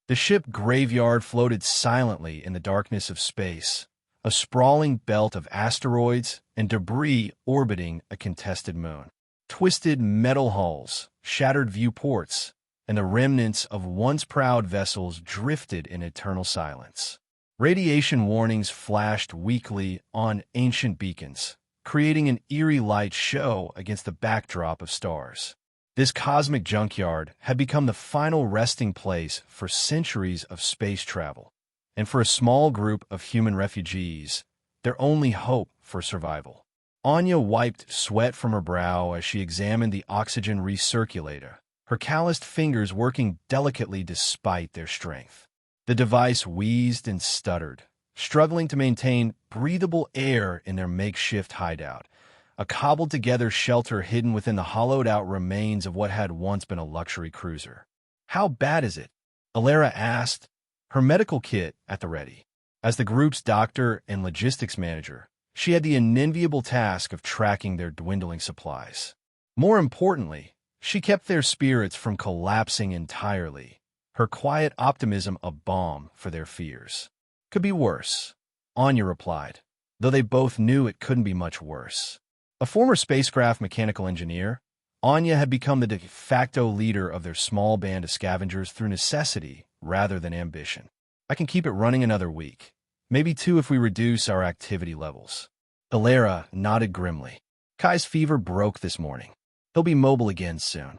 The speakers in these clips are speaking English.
The ship graveyard floated silently in the darkness of space, a sprawling belt of asteroids and debris orbiting a contested moon. Twisted metal hulls, shattered viewports, and the remnants of once proud vessels drifted in eternal silence. Radiation warnings flashed weakly on ancient beacons, creating an eerie light show against the backdrop of stars. This cosmic junkyard had become the final resting place for centuries of space travel, and for a small group of human refugees, their only hope for survival. Anya wiped sweat from her brow as she examined the oxygen recirculator, her calloused fingers working delicately despite their strength. The device wheezed and stuttered, struggling to maintain breathable air in their makeshift hideout, a cobbled-together shelter hidden within the hollowed-out remains of what had once been a luxury cruiser. "How bad is it?" Alara asked, her medical kit at the ready. As the group's doctor and logistics manager, she had the unenviable task of tracking their dwindling supplies. More importantly, she kept their spirits from collapsing entirely, her quiet optimism a balm for their fears. "Could be worse," Anya replied, though they both knew it couldn't be much worse. A former spacecraft mechanical engineer, Anya had become the de facto leader of their small band of scavengers through necessity rather than ambition. "I can keep it running another week, maybe two if we reduce our activity levels." Alara nodded grimly. "Kai's fever broke this morning. He'll be mobile again soon."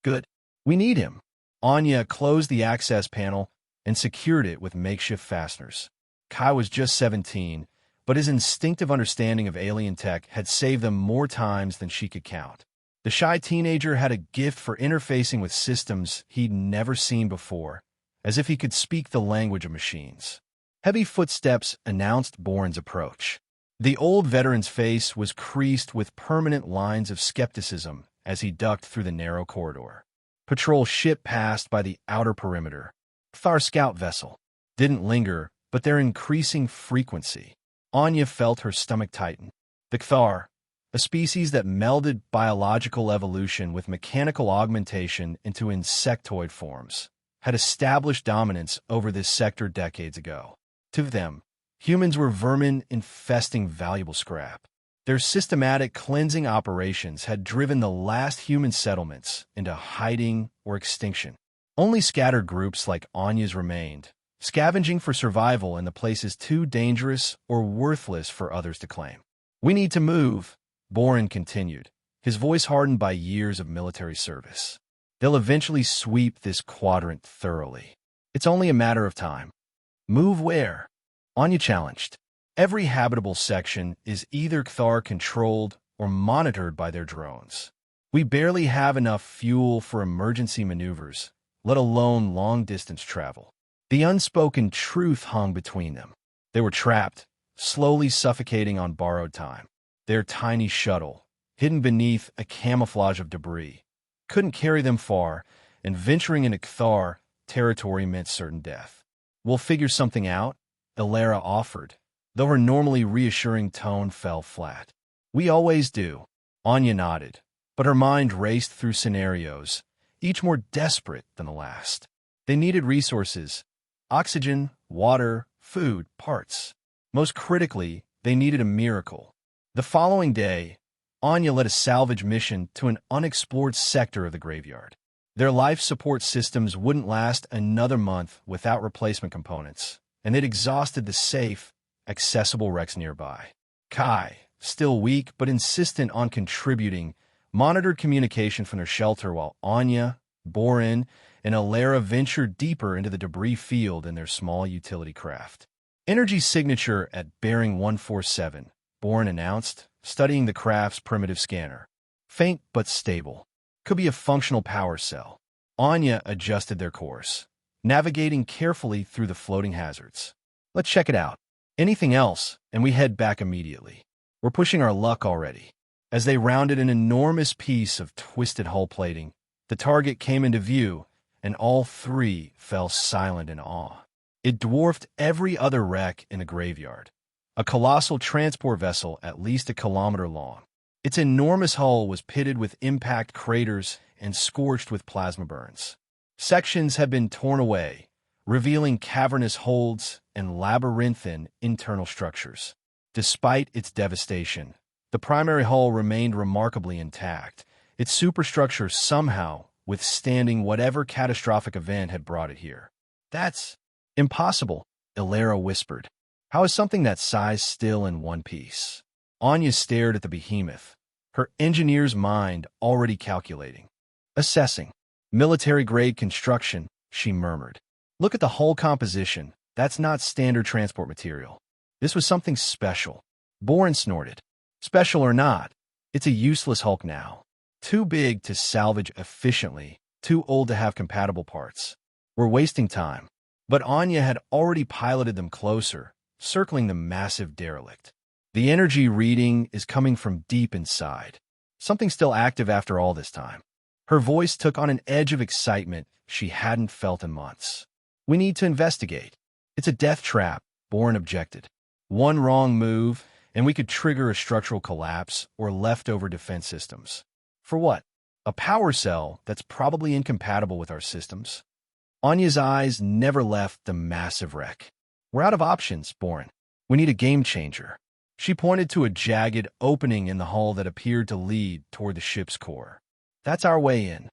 "Good. We need him." Anya closed the access panel and secured it with makeshift fasteners. Kai was just 17, but his instinctive understanding of alien tech had saved them more times than she could count. The shy teenager had a gift for interfacing with systems he'd never seen before, as if he could speak the language of machines. Heavy footsteps announced Bourne's approach. The old veteran's face was creased with permanent lines of skepticism as he ducked through the narrow corridor. Patrol ship passed by the outer perimeter. Thar scout vessel. Didn't linger, but their increasing frequency. Anya felt her stomach tighten. The Kthar, a species that melded biological evolution with mechanical augmentation into insectoid forms, had established dominance over this sector decades ago. To them, humans were vermin infesting valuable scrap. Their systematic cleansing operations had driven the last human settlements into hiding or extinction. Only scattered groups like Anya's remained, scavenging for survival in the places too dangerous or worthless for others to claim. "We need to move," Boren continued, his voice hardened by years of military service. "They'll eventually sweep this quadrant thoroughly. It's only a matter of time." "Move where?" Anya challenged. "Every habitable section is either Kthar-controlled or monitored by their drones. We barely have enough fuel for emergency maneuvers, let alone long-distance travel." The unspoken truth hung between them. They were trapped, slowly suffocating on borrowed time. Their tiny shuttle, hidden beneath a camouflage of debris, couldn't carry them far, and venturing into Kthar territory meant certain death. "We'll figure something out," Alara offered, though her normally reassuring tone fell flat. "We always do." Anya nodded, but her mind raced through scenarios, each more desperate than the last. They needed resources: oxygen, water, food, parts. Most critically, they needed a miracle. The following day, Anya led a salvage mission to an unexplored sector of the graveyard. Their life support systems wouldn't last another month without replacement components, and they'd exhausted the safe, accessible wrecks nearby. Kai, still weak but insistent on contributing, monitored communication from their shelter while Anya, Boren, and Alara ventured deeper into the debris field in their small utility craft. "Energy signature at bearing 147, Boren announced, studying the craft's primitive scanner. "Faint but stable. Could be a functional power cell." Anya adjusted their course, navigating carefully through the floating hazards. "Let's check it out. Anything else, and we head back immediately. We're pushing our luck already." As they rounded an enormous piece of twisted hull plating, the target came into view, and all three fell silent in awe. It dwarfed every other wreck in the graveyard, a colossal transport vessel at least a kilometer long. Its enormous hull was pitted with impact craters and scorched with plasma burns. Sections had been torn away, revealing cavernous holds and labyrinthine internal structures. Despite its devastation, the primary hull remained remarkably intact, its superstructure somehow withstanding whatever catastrophic event had brought it here. "That's impossible," Ilera whispered. "How is something that size still in one piece?" Anya stared at the behemoth, her engineer's mind already calculating. "Assessing. Military-grade construction," she murmured. "Look at the hull composition. That's not standard transport material. This was something special." Boren snorted. "Special or not, it's a useless hulk now. Too big to salvage efficiently, too old to have compatible parts. We're wasting time." But Anya had already piloted them closer, circling the massive derelict. "The energy reading is coming from deep inside. Something still active after all this time." Her voice took on an edge of excitement she hadn't felt in months. "We need to investigate." "It's a death trap," Bourne objected. "One wrong move, and we could trigger a structural collapse or leftover defense systems." "For what? A power cell that's probably incompatible with our systems?" Anya's eyes never left the massive wreck. "We're out of options, Bourne. We need a game changer." She pointed to a jagged opening in the hull that appeared to lead toward the ship's core. "That's our way in."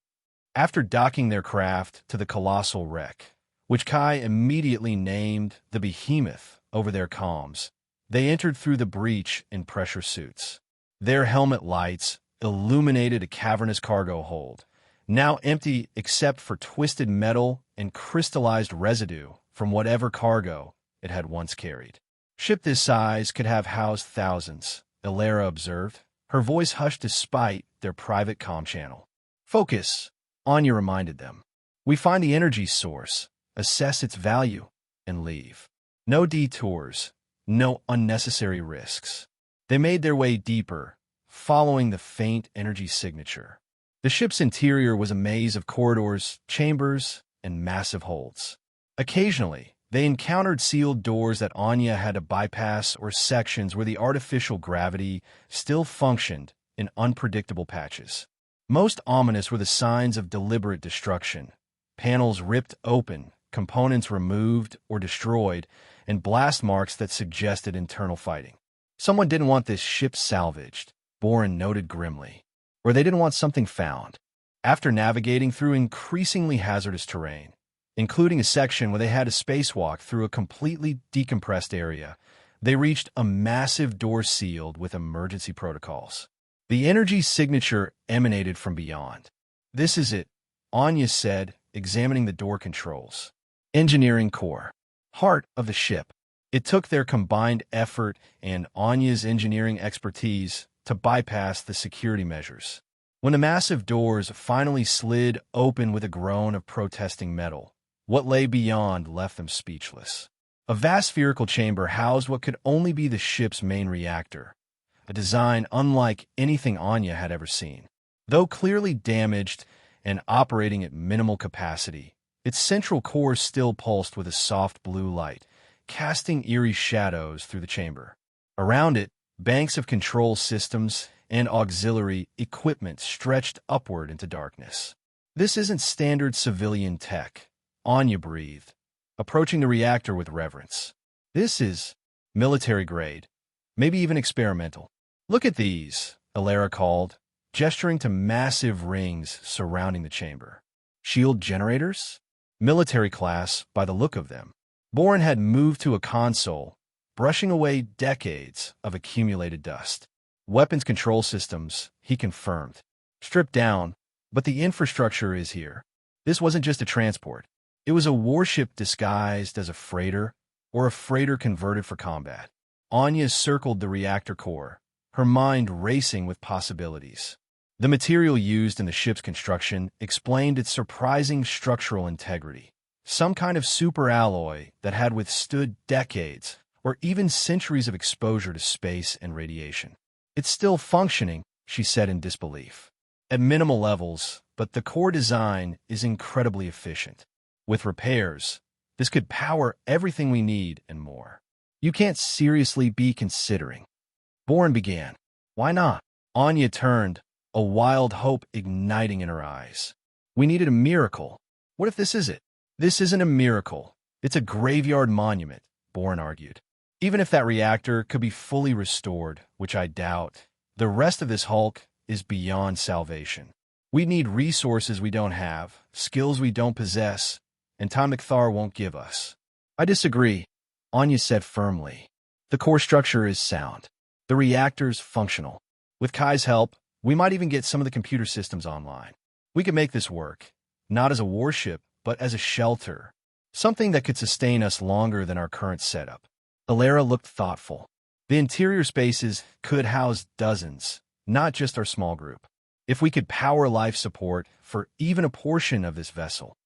After docking their craft to the colossal wreck, which Kai immediately named the Behemoth over their comms, they entered through the breach in pressure suits. Their helmet lights illuminated a cavernous cargo hold, now empty except for twisted metal and crystallized residue from whatever cargo it had once carried. "Ship this size could have housed thousands," Ilera observed, her voice hushed despite their private comm channel. "Focus," Anya reminded them. "We find the energy source, assess its value, and leave. No detours, no unnecessary risks." They made their way deeper, following the faint energy signature. The ship's interior was a maze of corridors, chambers, and massive holds. Occasionally, they encountered sealed doors that Anya had to bypass or sections where the artificial gravity still functioned in unpredictable patches. Most ominous were the signs of deliberate destruction. Panels ripped open, components removed or destroyed, and blast marks that suggested internal fighting. "Someone didn't want this ship salvaged," Boren noted grimly. "Or they didn't want something found." After navigating through increasingly hazardous terrain, including a section where they had to spacewalk through a completely decompressed area, they reached a massive door sealed with emergency protocols. The energy signature emanated from beyond. "This is it," Anya said, examining the door controls. "Engineering core. Heart of the ship." It took their combined effort and Anya's engineering expertise to bypass the security measures. When the massive doors finally slid open with a groan of protesting metal, what lay beyond left them speechless. A vast spherical chamber housed what could only be the ship's main reactor, a design unlike anything Anya had ever seen. Though clearly damaged and operating at minimal capacity, its central core still pulsed with a soft blue light, casting eerie shadows through the chamber. Around it, banks of control systems and auxiliary equipment stretched upward into darkness. "This isn't standard civilian tech," Anya breathed, approaching the reactor with reverence. "This is military grade, maybe even experimental." "Look at these," Ilera called, gesturing to massive rings surrounding the chamber. "Shield generators? Military class by the look of them." Boren had moved to a console, brushing away decades of accumulated dust. "Weapons control systems," he confirmed. "Stripped down, but the infrastructure is here." This wasn't just a transport. It was a warship disguised as a freighter, or a freighter converted for combat. Anya circled the reactor core, her mind racing with possibilities. The material used in the ship's construction explained its surprising structural integrity. Some kind of superalloy that had withstood decades or even centuries of exposure to space and radiation. "It's still functioning," she said in disbelief. "At minimal levels, but the core design is incredibly efficient. With repairs, this could power everything we need and more." "You can't seriously be considering." Boren began. "Why not?" Anya turned, a wild hope igniting in her eyes. "We needed a miracle. What if this is it?" "This isn't a miracle," It's a graveyard monument, Bourne argued. Even if that reactor could be fully restored, which I doubt, the rest of this hulk is beyond salvation. We need resources we don't have, skills we don't possess, and time Thar won't give us. I disagree, Anya said firmly. The core structure is sound. The reactor's functional. With Kai's help, we might even get some of the computer systems online. We could make this work, not as a warship, but as a shelter. Something that could sustain us longer than our current setup. Alara looked thoughtful. The interior spaces could house dozens, not just our small group. If we could power life support for even a portion of this vessel.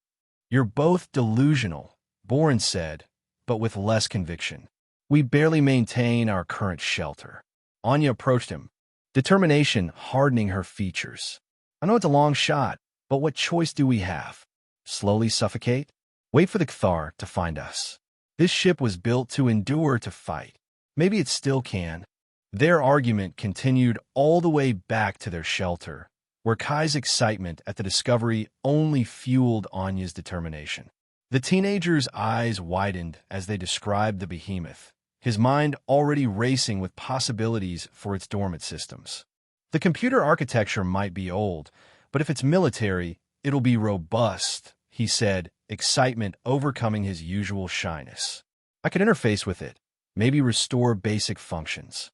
You're both delusional, Bourne said, but with less conviction. We barely maintain our current shelter. Anya approached him, determination hardening her features. I know it's a long shot, but what choice do we have? Slowly suffocate? Wait for the Kthar to find us. This ship was built to endure to fight. Maybe it still can. Their argument continued all the way back to their shelter, where Kai's excitement at the discovery only fueled Anya's determination. The teenager's eyes widened as they described the behemoth, his mind already racing with possibilities for its dormant systems. The computer architecture might be old, but if it's military, it'll be robust, he said, excitement overcoming his usual shyness. I could interface with it, maybe restore basic functions.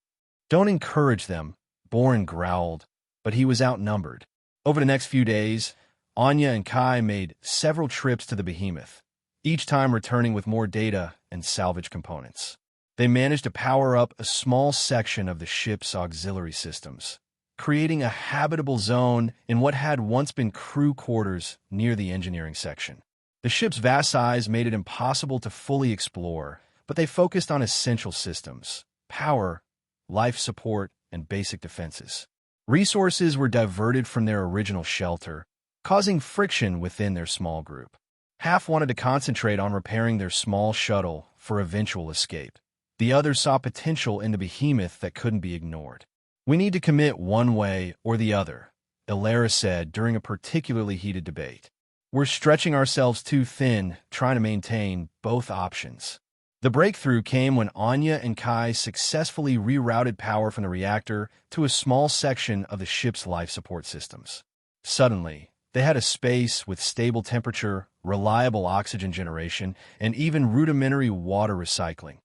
Don't encourage them, Bourne growled, but he was outnumbered. Over the next few days, Anya and Kai made several trips to the behemoth, each time returning with more data and salvage components. They managed to power up a small section of the ship's auxiliary systems, creating a habitable zone in what had once been crew quarters near the engineering section. The ship's vast size made it impossible to fully explore, but they focused on essential systems, power, life support, and basic defenses. Resources were diverted from their original shelter, causing friction within their small group. Half wanted to concentrate on repairing their small shuttle for eventual escape. The others saw potential in the behemoth that couldn't be ignored. We need to commit one way or the other, Alara said during a particularly heated debate. We're stretching ourselves too thin, trying to maintain both options. The breakthrough came when Anya and Kai successfully rerouted power from the reactor to a small section of the ship's life support systems. Suddenly, they had a space with stable temperature, reliable oxygen generation, and even rudimentary water recycling.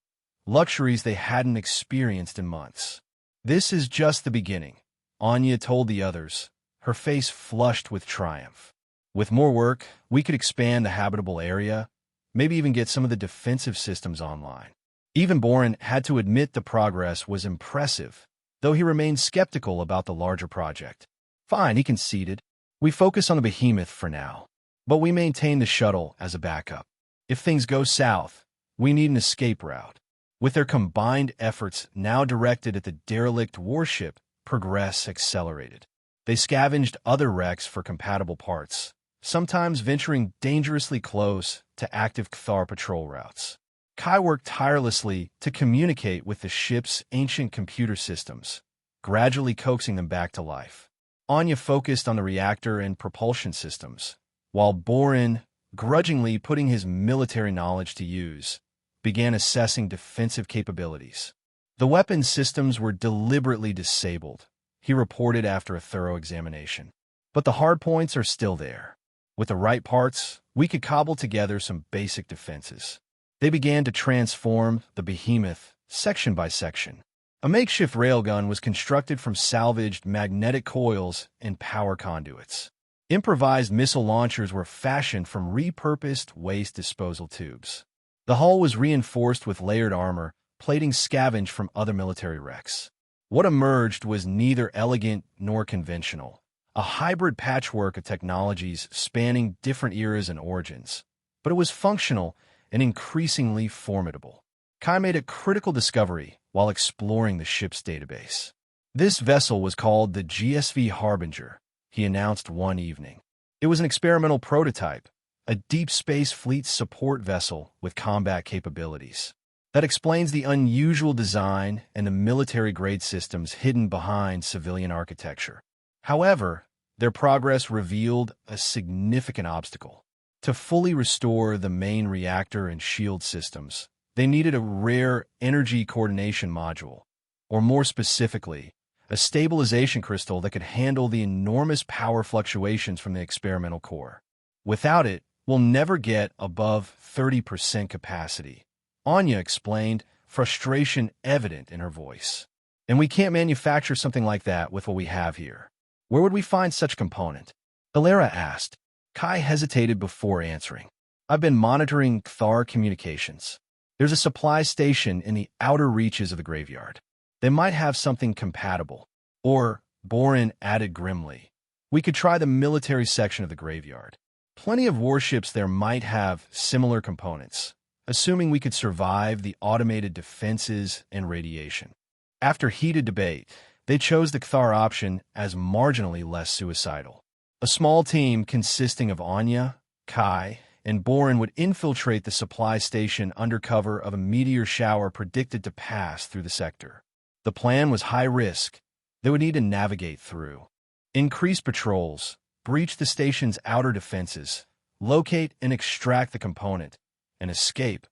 Luxuries they hadn't experienced in months. This is just the beginning, Anya told the others, her face flushed with triumph. With more work, we could expand the habitable area, maybe even get some of the defensive systems online. Even Bourne had to admit the progress was impressive, though he remained skeptical about the larger project. Fine, he conceded. We focus on the behemoth for now, but we maintain the shuttle as a backup. If things go south, we need an escape route. With their combined efforts now directed at the derelict warship, progress accelerated. They scavenged other wrecks for compatible parts, sometimes venturing dangerously close to active Kthar patrol routes. Kai worked tirelessly to communicate with the ship's ancient computer systems, gradually coaxing them back to life. Anya focused on the reactor and propulsion systems, while Bourne, grudgingly putting his military knowledge to use, began assessing defensive capabilities. The weapons systems were deliberately disabled, he reported after a thorough examination. But the hard points are still there. With the right parts, we could cobble together some basic defenses. They began to transform the behemoth section by section. A makeshift railgun was constructed from salvaged magnetic coils and power conduits. Improvised missile launchers were fashioned from repurposed waste disposal tubes. The hull was reinforced with layered armor, plating scavenged from other military wrecks. What emerged was neither elegant nor conventional, a hybrid patchwork of technologies spanning different eras and origins. But it was functional and increasingly formidable. Kai made a critical discovery while exploring the ship's database. This vessel was called the GSV Harbinger, he announced one evening. It was an experimental prototype, a deep space fleet support vessel with combat capabilities. That explains the unusual design and the military-grade systems hidden behind civilian architecture. However, their progress revealed a significant obstacle. To fully restore the main reactor and shield systems, they needed a rare energy coordination module, or more specifically, a stabilization crystal that could handle the enormous power fluctuations from the experimental core. Without it, we'll never get above 30% capacity, Anya explained, frustration evident in her voice. And we can't manufacture something like that with what we have here. Where would we find such a component? Alara asked. Kai hesitated before answering. I've been monitoring Kthar communications. There's a supply station in the outer reaches of the graveyard. They might have something compatible. Or, Borin added grimly, we could try the military section of the graveyard. Plenty of warships there might have similar components, assuming we could survive the automated defenses and radiation. After heated debate, they chose the Kthar option as marginally less suicidal. A small team consisting of Anya, Kai, and Borin would infiltrate the supply station under cover of a meteor shower predicted to pass through the sector. The plan was high risk. They would need to navigate through. Increase patrols, breach the station's outer defenses, locate and extract the component, and escape,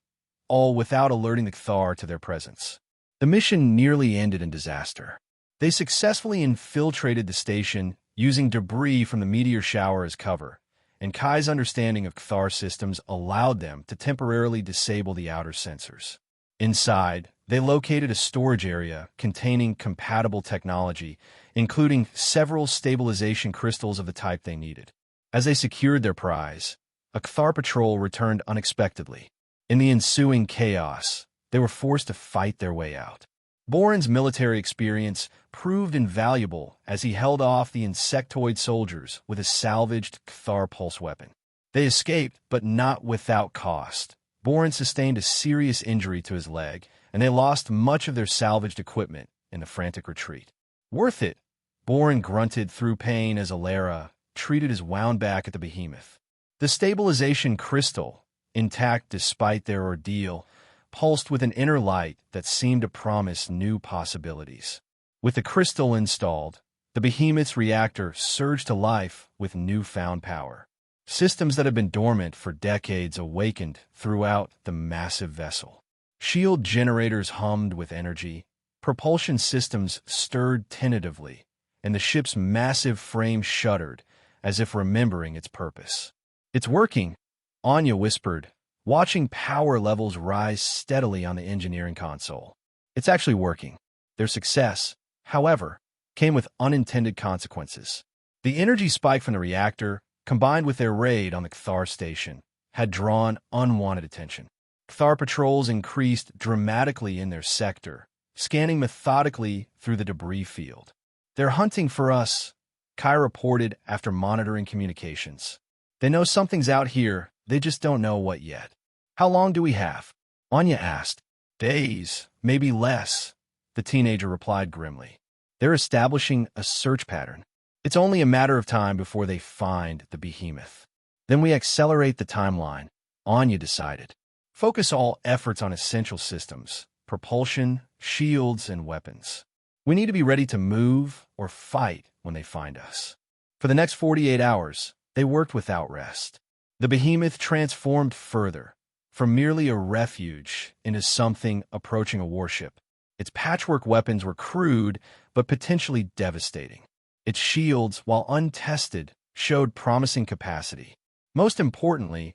all without alerting the Kthar to their presence. The mission nearly ended in disaster. They successfully infiltrated the station using debris from the meteor shower as cover, and Kai's understanding of Kthar systems allowed them to temporarily disable the outer sensors. Inside, they located a storage area containing compatible technology, including several stabilization crystals of the type they needed. As they secured their prize, a Kthar patrol returned unexpectedly. In the ensuing chaos, they were forced to fight their way out. Borin's military experience proved invaluable as he held off the insectoid soldiers with a salvaged Kthar pulse weapon. They escaped, but not without cost. Borin sustained a serious injury to his leg, and they lost much of their salvaged equipment in the frantic retreat. Worth it, Borin grunted through pain as Alara treated his wound back at the behemoth. The stabilization crystal, intact despite their ordeal, pulsed with an inner light that seemed to promise new possibilities. With the crystal installed, the behemoth's reactor surged to life with newfound power. Systems that had been dormant for decades awakened throughout the massive vessel. Shield generators hummed with energy, propulsion systems stirred tentatively, and the ship's massive frame shuddered as if remembering its purpose. It's working, Anya whispered, watching power levels rise steadily on the engineering console. It's actually working. Their success, however, came with unintended consequences. The energy spike from the reactor, combined with their raid on the Kthar station, had drawn unwanted attention. Kthar patrols increased dramatically in their sector, scanning methodically through the debris field. They're hunting for us, Kai reported after monitoring communications. They know something's out here, they just don't know what yet. How long do we have? Anya asked. Days, maybe less, the teenager replied grimly. They're establishing a search pattern. It's only a matter of time before they find the behemoth. Then we accelerate the timeline, Anya decided. Focus all efforts on essential systems, propulsion, shields, and weapons. We need to be ready to move or fight when they find us. For the next 48 hours, they worked without rest. The behemoth transformed further, from merely a refuge into something approaching a warship. Its patchwork weapons were crude, but potentially devastating. Its shields, while untested, showed promising capacity. Most importantly,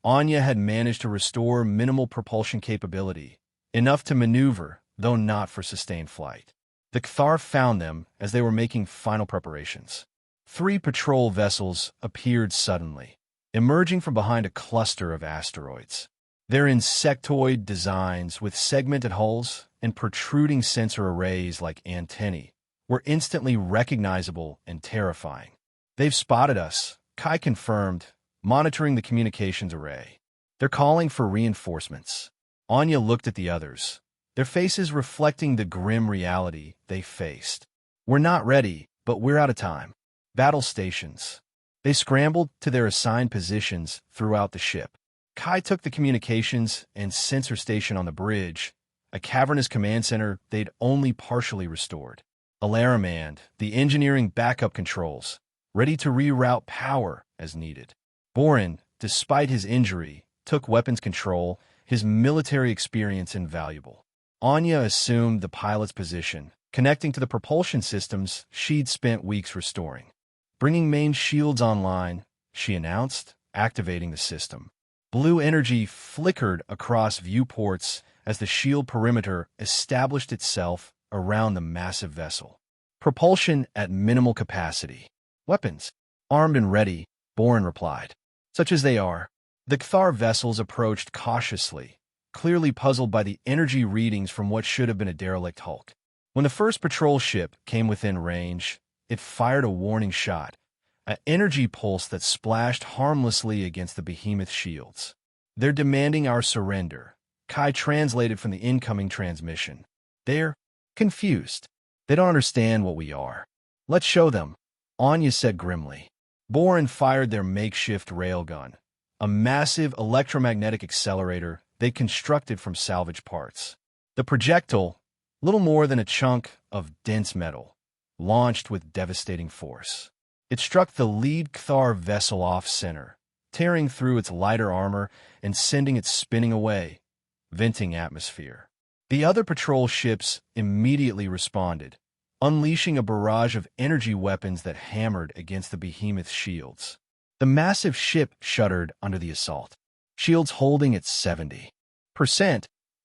Anya had managed to restore minimal propulsion capability, enough to maneuver, though not for sustained flight. The Kthar found them as they were making final preparations. 3 patrol vessels appeared suddenly, emerging from behind a cluster of asteroids. Their insectoid designs with segmented hulls and protruding sensor arrays like antennae were instantly recognizable and terrifying. They've spotted us, Kai confirmed, monitoring the communications array. They're calling for reinforcements. Anya looked at the others, their faces reflecting the grim reality they faced. We're not ready, but we're out of time. Battle stations. They scrambled to their assigned positions throughout the ship. Kai took the communications and sensor station on the bridge, a cavernous command center they'd only partially restored. Alara manned the engineering backup controls, ready to reroute power as needed. Borin, despite his injury, took weapons control, his military experience invaluable. Anya assumed the pilot's position, connecting to the propulsion systems she'd spent weeks restoring. Bringing main shields online, she announced, activating the system. Blue energy flickered across viewports as the shield perimeter established itself around the massive vessel. Propulsion at minimal capacity. Weapons, armed and ready, Boren replied. Such as they are. The Kthar vessels approached cautiously, clearly puzzled by the energy readings from what should have been a derelict hulk. When the first patrol ship came within range, it fired a warning shot, an energy pulse that splashed harmlessly against the behemoth shields. They're demanding our surrender, Kai translated from the incoming transmission. They're confused. They don't understand what we are. Let's show them, Anya said grimly. Boren fired their makeshift railgun, a massive electromagnetic accelerator they constructed from salvage parts. The projectile, little more than a chunk of dense metal, launched with devastating force. It struck the lead Kthar vessel off-center, tearing through its lighter armor and sending it spinning away, venting atmosphere. The other patrol ships immediately responded, unleashing a barrage of energy weapons that hammered against the behemoth's shields. The massive ship shuddered under the assault, shields holding at 70%,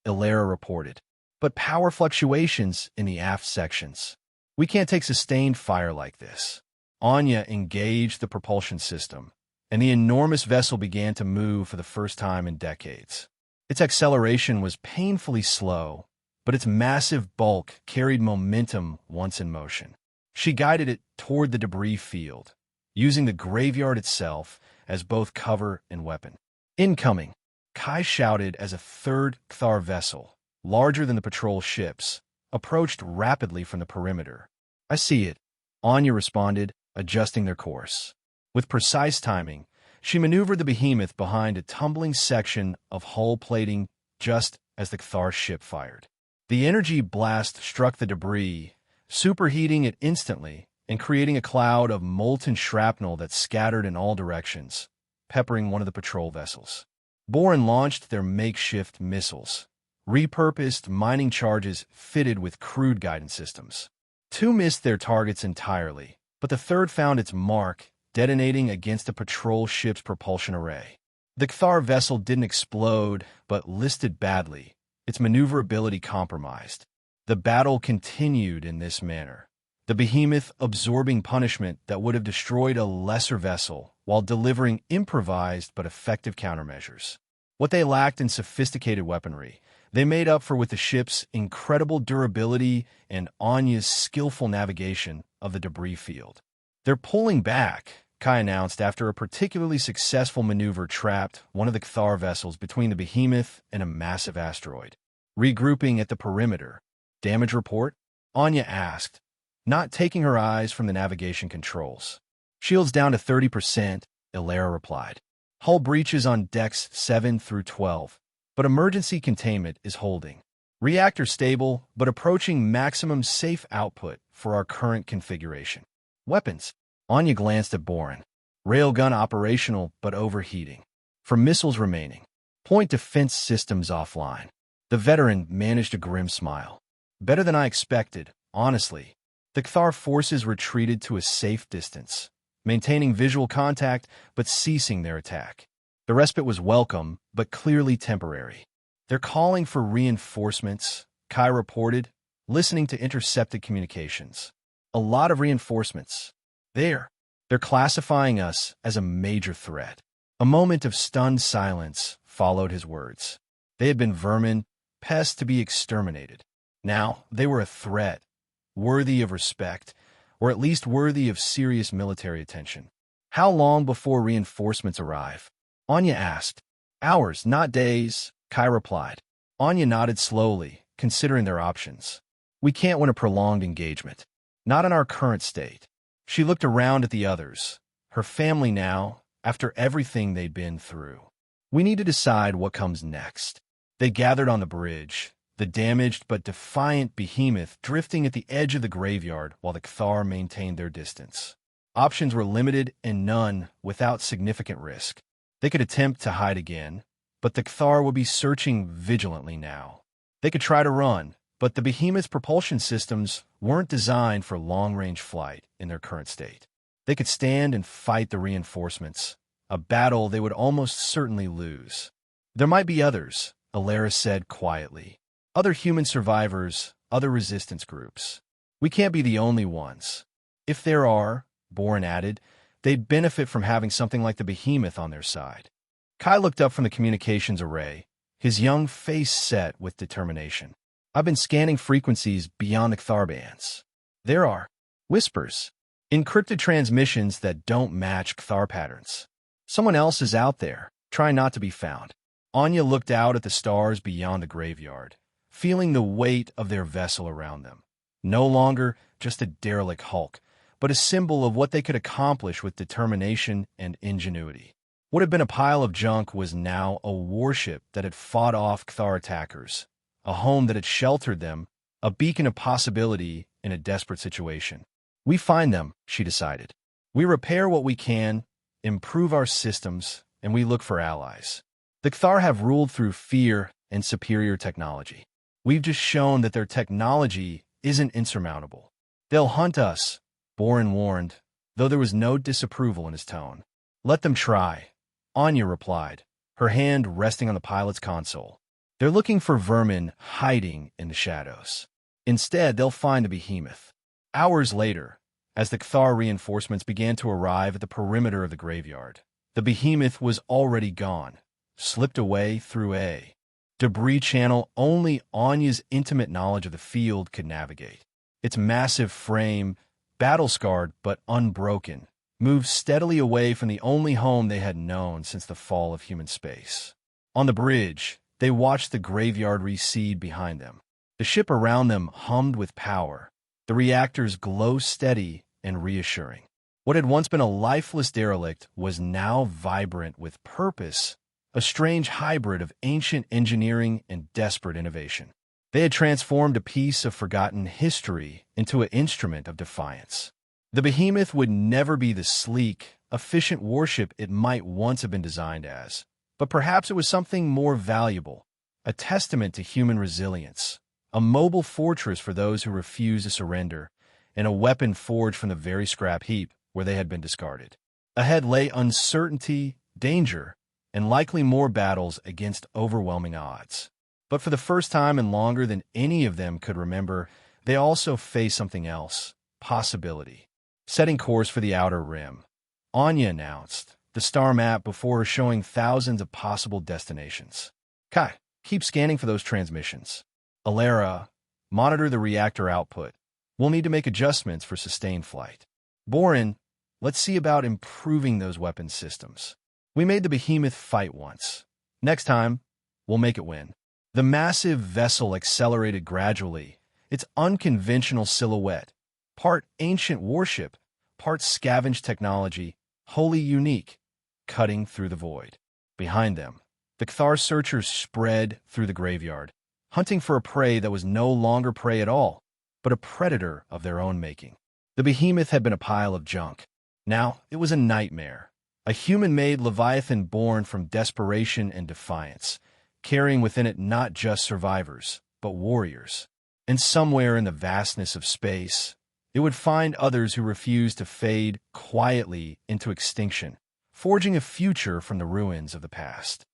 Ilera reported. But power fluctuations in the aft sections. We can't take sustained fire like this. Anya engaged the propulsion system, and the enormous vessel began to move for the first time in decades. Its acceleration was painfully slow, but its massive bulk carried momentum once in motion. She guided it toward the debris field, using the graveyard itself as both cover and weapon. Incoming, Kai shouted as a third Kthar vessel, larger than the patrol ships, approached rapidly from the perimeter. I see it, Anya responded, adjusting their course. With precise timing, she maneuvered the behemoth behind a tumbling section of hull plating just as the Kthar ship fired. The energy blast struck the debris, superheating it instantly and creating a cloud of molten shrapnel that scattered in all directions, peppering one of the patrol vessels. Boren launched their makeshift missiles, repurposed mining charges fitted with crude guidance systems. Two missed their targets entirely, but the third found its mark, detonating against a patrol ship's propulsion array. The Kthar vessel didn't explode, but listed badly, its maneuverability compromised. The battle continued in this manner, the behemoth absorbing punishment that would have destroyed a lesser vessel while delivering improvised but effective countermeasures. What they lacked in sophisticated weaponry, they made up for with the ship's incredible durability and Anya's skillful navigation of the debris field. They're pulling back, Kai announced after a particularly successful maneuver trapped one of the Kthar vessels between the behemoth and a massive asteroid. Regrouping at the perimeter. Damage report? Anya asked, not taking her eyes from the navigation controls. Shields down to 30%, Ilera replied. Hull breaches on decks 7 through 12. But emergency containment is holding. Reactor stable, but approaching maximum safe output for our current configuration. Weapons. Anya glanced at Boren. Railgun operational, but overheating. For missiles remaining. Point defense systems offline. The veteran managed a grim smile. Better than I expected, honestly. The Kthar forces retreated to a safe distance, maintaining visual contact but ceasing their attack. The respite was welcome, but clearly temporary. They're calling for reinforcements, Kai reported, listening to intercepted communications. A lot of reinforcements. They're classifying us as a major threat. A moment of stunned silence followed his words. They had been vermin, pests to be exterminated. Now they were a threat, worthy of respect, or at least worthy of serious military attention. How long before reinforcements arrive? Anya asked. Hours, not days, Kai replied. Anya nodded slowly, considering their options. We can't win a prolonged engagement. Not in our current state. She looked around at the others, her family now, after everything they'd been through. We need to decide what comes next. They gathered on the bridge, the damaged but defiant behemoth drifting at the edge of the graveyard while the Kthar maintained their distance. Options were limited and none without significant risk. They could attempt to hide again, but the Cthar would be searching vigilantly now. They could try to run, but the behemoth's propulsion systems weren't designed for long-range flight in their current state. They could stand and fight the reinforcements, a battle they would almost certainly lose. There might be others, Alara said quietly. Other human survivors, other resistance groups. We can't be the only ones. If there are, Boren added, they'd benefit from having something like the behemoth on their side. Kai looked up from the communications array, his young face set with determination. I've been scanning frequencies beyond the Cthar bands. There are whispers, encrypted transmissions that don't match Cthar patterns. Someone else is out there, trying not to be found. Anya looked out at the stars beyond the graveyard, feeling the weight of their vessel around them. No longer just a derelict hulk, but a symbol of what they could accomplish with determination and ingenuity. What had been a pile of junk was now a warship that had fought off Cthar attackers, a home that had sheltered them, a beacon of possibility in a desperate situation. We find them, she decided. We repair what we can, improve our systems, and we look for allies. The Cthar have ruled through fear and superior technology. We've just shown that their technology isn't insurmountable. They'll hunt us, Boren warned, though there was no disapproval in his tone. Let them try, Anya replied, her hand resting on the pilot's console. They're looking for vermin hiding in the shadows. Instead, they'll find the behemoth. Hours later, as the Cthar reinforcements began to arrive at the perimeter of the graveyard, the behemoth was already gone, slipped away through a debris channel only Anya's intimate knowledge of the field could navigate. Its massive frame, battle-scarred but unbroken, moved steadily away from the only home they had known since the fall of human space. On the bridge, they watched the graveyard recede behind them. The ship around them hummed with power, the reactors glow steady and reassuring. What had once been a lifeless derelict was now vibrant with purpose, a strange hybrid of ancient engineering and desperate innovation. They had transformed a piece of forgotten history into an instrument of defiance. The behemoth would never be the sleek, efficient warship it might once have been designed as, but perhaps it was something more valuable, a testament to human resilience, a mobile fortress for those who refuse to surrender, and a weapon forged from the very scrap heap where they had been discarded. Ahead lay uncertainty, danger, and likely more battles against overwhelming odds. But for the first time in longer than any of them could remember, they also faced something else, possibility. Setting course for the outer rim, Anya announced, the star map before her showing thousands of possible destinations. Kai, keep scanning for those transmissions. Alara, monitor the reactor output. We'll need to make adjustments for sustained flight. Boren, let's see about improving those weapon systems. We made the behemoth fight once. Next time, we'll make it win. The massive vessel accelerated gradually, its unconventional silhouette, part ancient warship, part scavenged technology, wholly unique, cutting through the void. Behind them, the Cthar searchers spread through the graveyard, hunting for a prey that was no longer prey at all, but a predator of their own making. The behemoth had been a pile of junk. Now it was a nightmare, a human-made leviathan born from desperation and defiance, carrying within it not just survivors, but warriors. And somewhere in the vastness of space, it would find others who refused to fade quietly into extinction, forging a future from the ruins of the past.